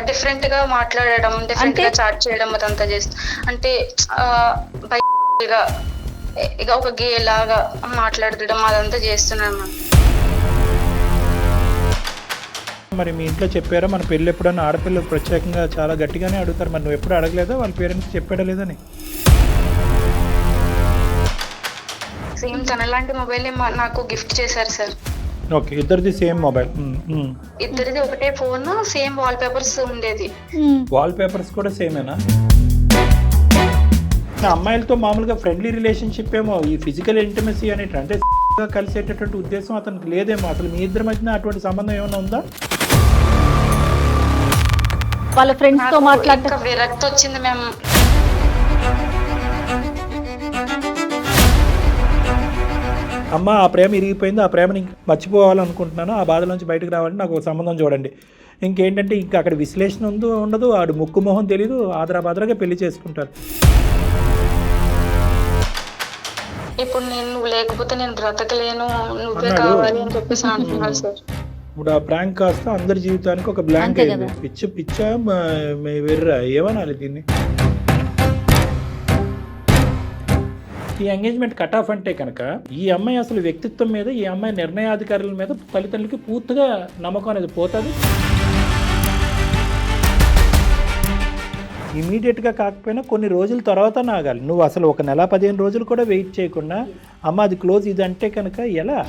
Different గా మాట్లాడడం, different గా చాట్ చేయడం అదంతా చేస్తా. అంటే బయటగా ఇక ఒక గే లాగా మాట్లాడడం అదంతా చేస్తున్నాను మ్యామ్. మరి మీ ఇంట్లో చెప్పారా మన పెళ్ళి ఎప్పుడన్నా ఆడపిల్లలు ప్రత్యేకంగా చాలా గట్టిగానే అడుగుతారు, మరి నువ్వు ఎప్పుడు అడగలేదా వాళ్ళ పేరెంట్స్ చెప్పాడా లేదని? సేమ్ తనలాంటి మొబైల్ నాకు గిఫ్ట్ చేశారు సార్. ఓకే, ఇద్దరిది సేమ్ మొబైల్. ఇద్దరిది ఒకటే ఫోన్, సేమ్ వాల్ పేపర్స్ ఉండేది. వాల్ పేపర్స్ కూడా సేమేనా? అమ్మాయిలతో మామూలుగా ఫ్రెండ్లీ రిలేషన్షిప్ ఏమో, ఈ ఫిజికల్ ఇంటిమసీ అనేటి అంటే కలిసేటటువంటి ఉద్దేశం అతనికి లేదేమో. అసలు మీ ఇద్దరి మధ్యన అటువంటి సంబంధం ఏమైనా ఉందా? వాళ్ళ ఫ్రెండ్స్ తో మాట్లాడక విరక్తి వచ్చింది మేము. అమ్మ ఆ ప్రేమ ఇరిగిపోయింది, ఆ ప్రేమని మర్చిపోవాలనుకుంటున్నాను, ఆ బాధ నుంచి బయటకు రావాలని నాకు ఒక సంబంధం చూడండి. ఇంకేంటంటే ఇంకా అక్కడ విశ్లేషణ ఉండదు, ఆడు ముక్కు మొహం తెలీదు, ఆదరాబాదరాగా పెళ్లి చేసుకుంటారు. ఇప్పుడు నువ్వు లేకపోతే నేను బ్రతకలేను, నువ్వే కావాలి అని చెప్పేసి అంటున్నారు సార్. ఇప్పుడు ఆ ప్రాంక్ కాస్త అందరి జీవితానికి ఒక బ్లాంక్ అయింది. పిచ్చా వెర్రా ఏమనాలి దీన్ని? ఈ ఎంగేజ్మెంట్ కట్ ఆఫ్ అంటే కనుక ఈ అమ్మాయి అసలు వ్యక్తిత్వం మీద, ఈ అమ్మాయి నిర్ణయాధికారుల మీద తల్లిదండ్రులకి పూర్తిగా నమ్మకం అనేది పోతుంది. ఇమీడియట్గా కాకపోయినా కొన్ని రోజుల తర్వాత ఆగాలి. నువ్వు అసలు ఒక నెల 15 రోజులు కూడా వెయిట్ చేయకుండా అమ్మ అది క్లోజ్ ఇది అంటే కనుక ఎలా?